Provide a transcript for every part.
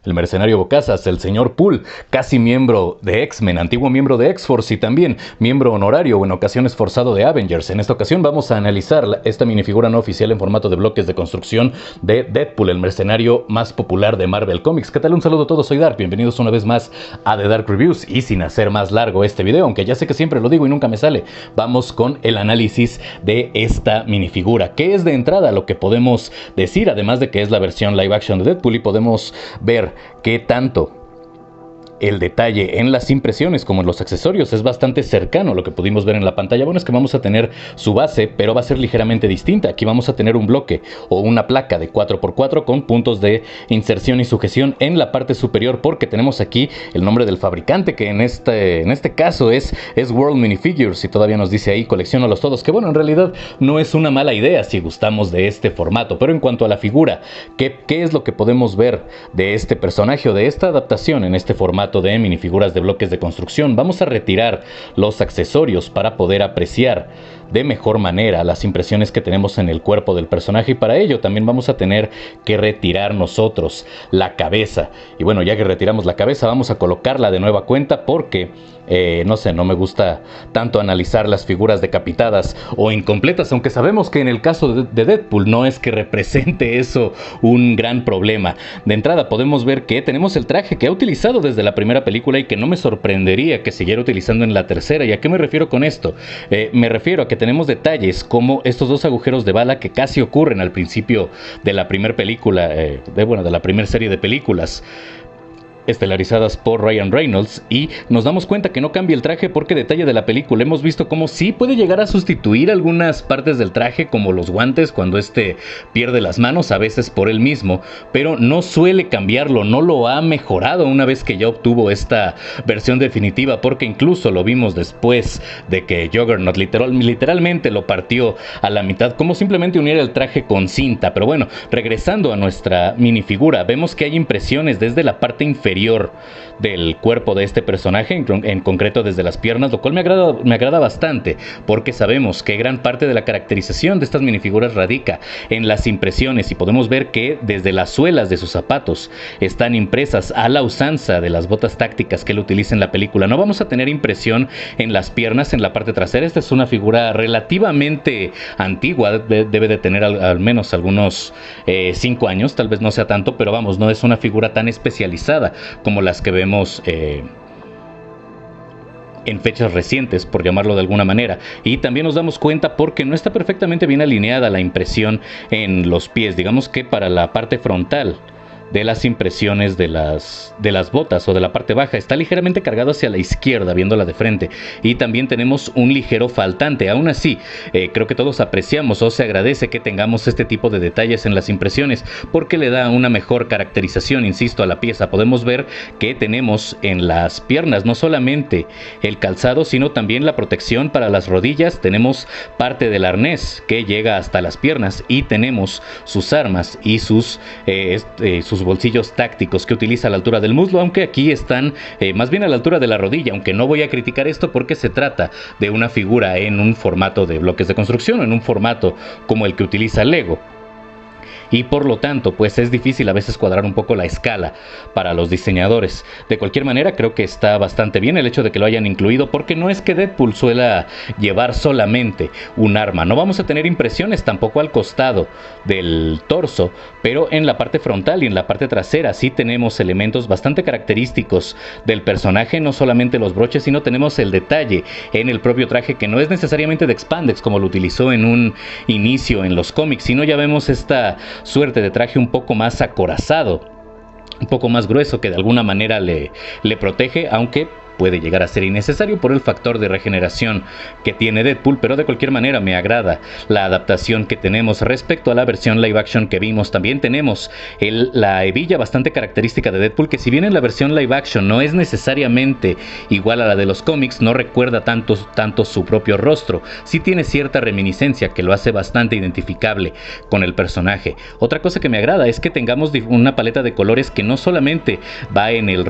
El mercenario Bocazas, el señor Poole, casi miembro de X-Men, antiguo miembro de X-Force y también miembro honorario o en ocasiones forzado de Avengers. En esta ocasión vamos a analizar esta minifigura no oficial en formato de bloques de construcción de Deadpool, el mercenario más popular de Marvel Comics. ¿Qué tal? Un saludo a todos, soy Dark, bienvenidos una vez más a The Dark Reviews. Y sin hacer más largo este video, aunque ya sé que siempre lo digo y nunca me sale, vamos con el análisis de esta minifigura. ¿Qué es de entrada lo que podemos decir? Además de que es la versión live action de Deadpool y podemos ver que tanto el detalle en las impresiones como en los accesorios es bastante cercano a lo que pudimos ver en la pantalla. Bueno, es que vamos a tener su base, pero va a ser ligeramente distinta. Aquí vamos a tener un bloque o una placa de 4x4 con puntos de inserción y sujeción en la parte superior, porque tenemos aquí el nombre del fabricante, que en este caso es World Minifigures, y todavía nos dice ahí colecciónalos todos, que bueno, en realidad no es una mala idea si gustamos de este formato. Pero en cuanto a la figura, ¿qué es lo que podemos ver de este personaje o de esta adaptación en este formato de minifiguras de bloques de construcción? Vamos a retirar los accesorios para poder apreciar de mejor manera las impresiones que tenemos en el cuerpo del personaje, y para ello también vamos a tener que retirar nosotros la cabeza. Y bueno, ya que retiramos la cabeza, vamos a colocarla de nueva cuenta porque no sé, no me gusta tanto analizar las figuras decapitadas o incompletas, aunque sabemos que en el caso de Deadpool no es que represente eso un gran problema. De entrada podemos ver que tenemos el traje que ha utilizado desde la primera película y que no me sorprendería que siguiera utilizando en la tercera. ¿Y a qué me refiero con esto? Me refiero a que tenemos detalles como estos dos agujeros de bala que casi ocurren al principio de la primera película, de la primera serie de películas estelarizadas por Ryan Reynolds, y nos damos cuenta que no cambia el traje porque detalle de la película hemos visto como sí puede llegar a sustituir algunas partes del traje, como los guantes cuando pierde las manos, a veces por él mismo, pero no suele cambiarlo, no lo ha mejorado una vez que ya obtuvo esta versión definitiva, porque incluso lo vimos después de que Juggernaut literalmente lo partió a la mitad, como simplemente unir el traje con cinta. Pero bueno, regresando a nuestra minifigura, vemos que hay impresiones desde la parte inferior del cuerpo de este personaje, en concreto desde las piernas, lo cual me agrada bastante, porque sabemos que gran parte de la caracterización de estas minifiguras radica en las impresiones, y podemos ver que desde las suelas de sus zapatos están impresas a la usanza de las botas tácticas que él utiliza en la película. No vamos a tener impresión en las piernas, en la parte trasera. Esta es una figura relativamente antigua, debe de tener al menos algunos 5 años, tal vez no sea tanto, pero vamos, no es una figura tan especializada como las que vemos en fechas recientes, por llamarlo de alguna manera. Y también nos damos cuenta porque no está perfectamente bien alineada la impresión en los pies. Digamos que para la parte frontal de las impresiones de las botas o de la parte baja está ligeramente cargado hacia la izquierda, viéndola de frente, y también tenemos un ligero faltante. Aún así, creo que todos apreciamos o se agradece que tengamos este tipo de detalles en las impresiones, porque le da una mejor caracterización, insisto, a la pieza. Podemos ver que tenemos en las piernas no solamente el calzado, sino también la protección para las rodillas. Tenemos parte del arnés que llega hasta las piernas, y tenemos sus armas y sus bolsillos tácticos que utiliza a la altura del muslo, aunque aquí están más bien a la altura de la rodilla, aunque no voy a criticar esto porque se trata de una figura en un formato de bloques de construcción, en un formato como el que utiliza Lego. Y por lo tanto, pues es difícil a veces cuadrar un poco la escala para los diseñadores. De cualquier manera, creo que está bastante bien el hecho de que lo hayan incluido, porque no es que Deadpool suela llevar solamente un arma. No vamos a tener impresiones tampoco al costado del torso, pero en la parte frontal y en la parte trasera sí tenemos elementos bastante característicos del personaje. No solamente los broches, sino tenemos el detalle en el propio traje, que no es necesariamente de Expandex como lo utilizó en un inicio en los cómics, sino ya vemos esta suerte de traje un poco más acorazado, un poco más grueso, que de alguna manera le protege, aunque puede llegar a ser innecesario por el factor de regeneración que tiene Deadpool. Pero de cualquier manera me agrada la adaptación que tenemos respecto a la versión live action que vimos. También tenemos la hebilla bastante característica de Deadpool, que si bien en la versión live action no es necesariamente igual a la de los cómics, no recuerda tanto su propio rostro, sí tiene cierta reminiscencia que lo hace bastante identificable con el personaje. Otra cosa que me agrada es que tengamos una paleta de colores que no solamente va en el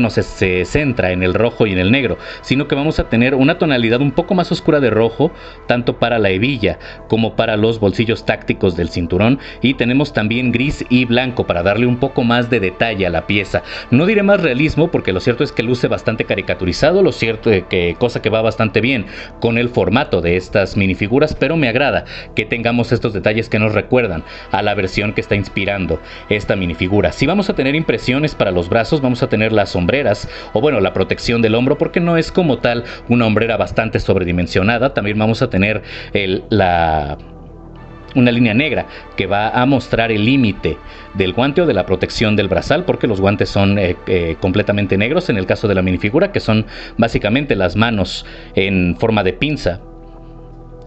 se centra en el rojo y en el negro, sino que vamos a tener una tonalidad un poco más oscura de rojo, tanto para la hebilla como para los bolsillos tácticos del cinturón, y tenemos también gris y blanco para darle un poco más de detalle a la pieza. No diré más realismo, porque lo cierto es que luce bastante caricaturizado, lo cierto es que cosa que va bastante bien con el formato de estas minifiguras, pero me agrada que tengamos estos detalles que nos recuerdan a la versión que está inspirando esta minifigura. Si vamos a tener impresiones para los brazos, vamos a tener las sombreras, o bueno, la protección del hombro, porque no es como tal una hombrera bastante sobredimensionada. También vamos a tener una línea negra que va a mostrar el límite del guante o de la protección del brazal, porque los guantes son completamente negros en el caso de la minifigura, que son básicamente las manos en forma de pinza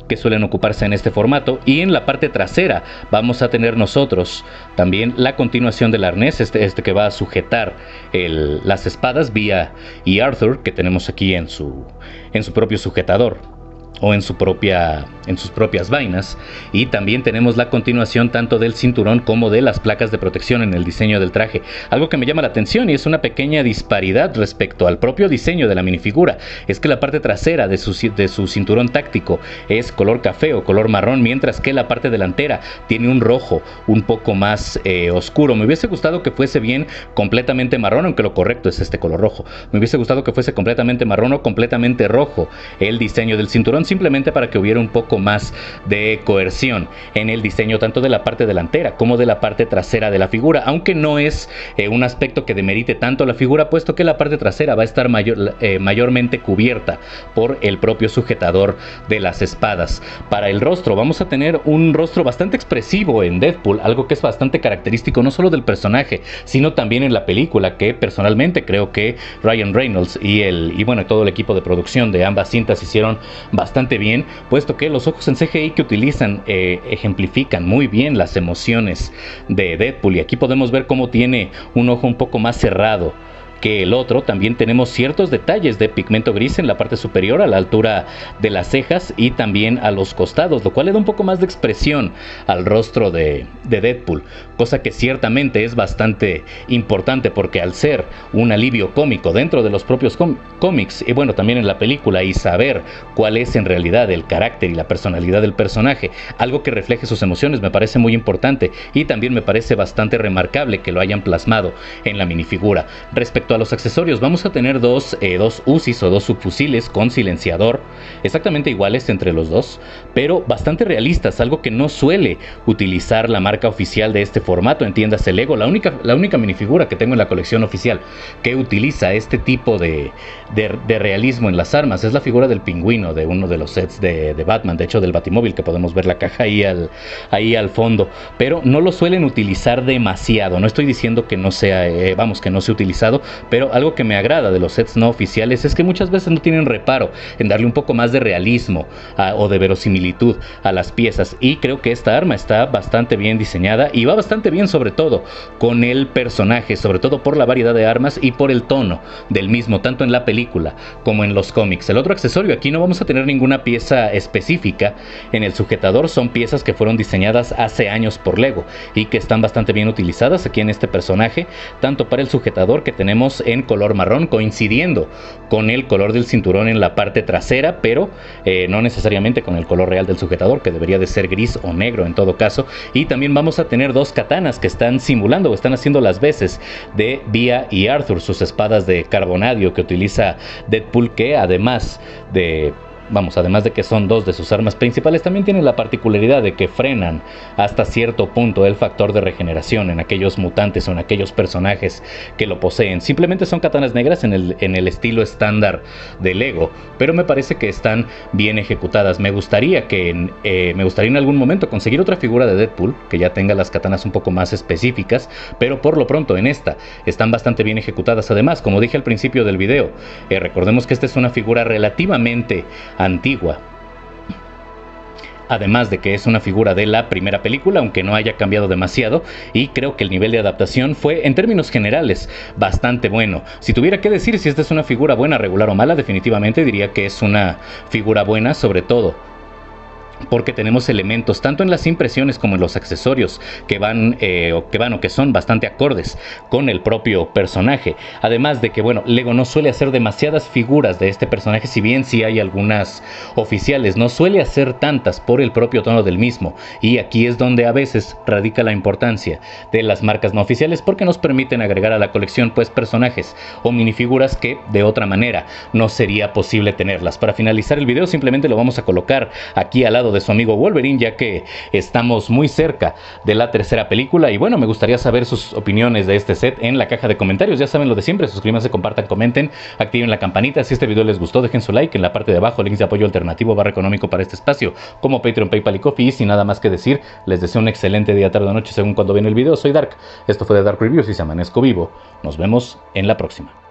que suelen ocuparse en este formato. Y en la parte trasera vamos a tener nosotros también la continuación del arnés, este que va a sujetar las espadas, Via y Arthur, que tenemos aquí en su propio sujetador, o en sus propias vainas. Y también tenemos la continuación tanto del cinturón como de las placas de protección en el diseño del traje. Algo que me llama la atención, y es una pequeña disparidad respecto al propio diseño de la minifigura, es que la parte trasera de su cinturón táctico es color café o color marrón, mientras que la parte delantera tiene un rojo un poco más oscuro. Me hubiese gustado que fuese bien completamente marrón, aunque lo correcto es este color rojo. Me hubiese gustado que fuese completamente marrón o completamente rojo el diseño del cinturón, simplemente para que hubiera un poco más de coerción en el diseño tanto de la parte delantera como de la parte trasera de la figura, aunque no es un aspecto que demerite tanto la figura, puesto que la parte trasera va a estar mayormente cubierta por el propio sujetador de las espadas. Para el rostro vamos a tener un rostro bastante expresivo en Deadpool, algo que es bastante característico no solo del personaje, sino también en la película, que personalmente creo que Ryan Reynolds y todo el equipo de producción de ambas cintas hicieron bastante bien, puesto que los ojos en CGI que utilizan ejemplifican muy bien las emociones de Deadpool, y aquí podemos ver cómo tiene un ojo un poco más cerrado que el otro. También tenemos ciertos detalles de pigmento gris en la parte superior, a la altura de las cejas y también a los costados, lo cual le da un poco más de expresión al rostro de Deadpool, cosa que ciertamente es bastante importante, porque al ser un alivio cómico dentro de los propios cómics y también en la película, y saber cuál es en realidad el carácter y la personalidad del personaje, algo que refleje sus emociones, me parece muy importante, y también me parece bastante remarcable que lo hayan plasmado en la minifigura. Respecto a los accesorios, vamos a tener dos UCIs o dos subfusiles con silenciador, exactamente iguales entre los dos, pero bastante realistas, algo que no suele utilizar la marca oficial de este formato, entiéndase Lego. La única minifigura que tengo en la colección oficial que utiliza este tipo de realismo en las armas es la figura del pingüino de uno de los sets de Batman, de hecho del Batimóvil, que podemos ver la caja ahí al fondo, pero no lo suelen utilizar demasiado. No estoy diciendo que no sea, que no sea utilizado, pero algo que me agrada de los sets no oficiales es que muchas veces no tienen reparo en darle un poco más de realismo o de verosimilitud a las piezas, y creo que esta arma está bastante bien diseñada y va bastante bien, sobre todo con el personaje, sobre todo por la variedad de armas y por el tono del mismo, tanto en la película como en los cómics. El otro accesorio, aquí no vamos a tener ninguna pieza específica en el sujetador, son piezas que fueron diseñadas hace años por Lego y que están bastante bien utilizadas aquí en este personaje, tanto para el sujetador, que tenemos en color marrón, coincidiendo con el color del cinturón en la parte trasera, pero no necesariamente con el color real del sujetador, que debería de ser gris o negro en todo caso. Y también vamos a tener dos katanas que están simulando o están haciendo las veces de Via y Arthur, sus espadas de carbonadio que utiliza Deadpool, que además de que son dos de sus armas principales, también tienen la particularidad de que frenan hasta cierto punto el factor de regeneración en aquellos mutantes o en aquellos personajes que lo poseen. Simplemente son katanas negras en el estilo estándar de Lego, pero me parece que están bien ejecutadas. Me gustaría en algún momento conseguir otra figura de Deadpool que ya tenga las katanas un poco más específicas, pero por lo pronto en esta están bastante bien ejecutadas. Además, como dije al principio del video, recordemos que esta es una figura relativamente antigua, además de que es una figura de la primera película, aunque no haya cambiado demasiado, y creo que el nivel de adaptación fue, en términos generales, bastante bueno. Si tuviera que decir si esta es una figura buena, regular o mala, definitivamente diría que es una figura buena, sobre todo porque tenemos elementos tanto en las impresiones como en los accesorios que van o que son bastante acordes con el propio personaje. Además de que, bueno, Lego no suele hacer demasiadas figuras de este personaje, si bien sí hay algunas oficiales, no suele hacer tantas por el propio tono del mismo, y aquí es donde a veces radica la importancia de las marcas no oficiales, porque nos permiten agregar a la colección pues personajes o minifiguras que de otra manera no sería posible tenerlas. Para finalizar el video simplemente lo vamos a colocar aquí al lado de su amigo Wolverine, ya que estamos muy cerca de la tercera película. Y bueno, me gustaría saber sus opiniones de este set en la caja de comentarios. Ya saben lo de siempre, suscríbanse, compartan, comenten, activen la campanita. Si este video les gustó, dejen su like. En la parte de abajo, links de apoyo alternativo, barra económico para este espacio, como Patreon, PayPal y Ko-fi. Y sin nada más que decir, les deseo un excelente día, tarde o noche según cuando viene el video. Soy Dark, esto fue de Dark Reviews y si amanezco vivo, nos vemos en la próxima.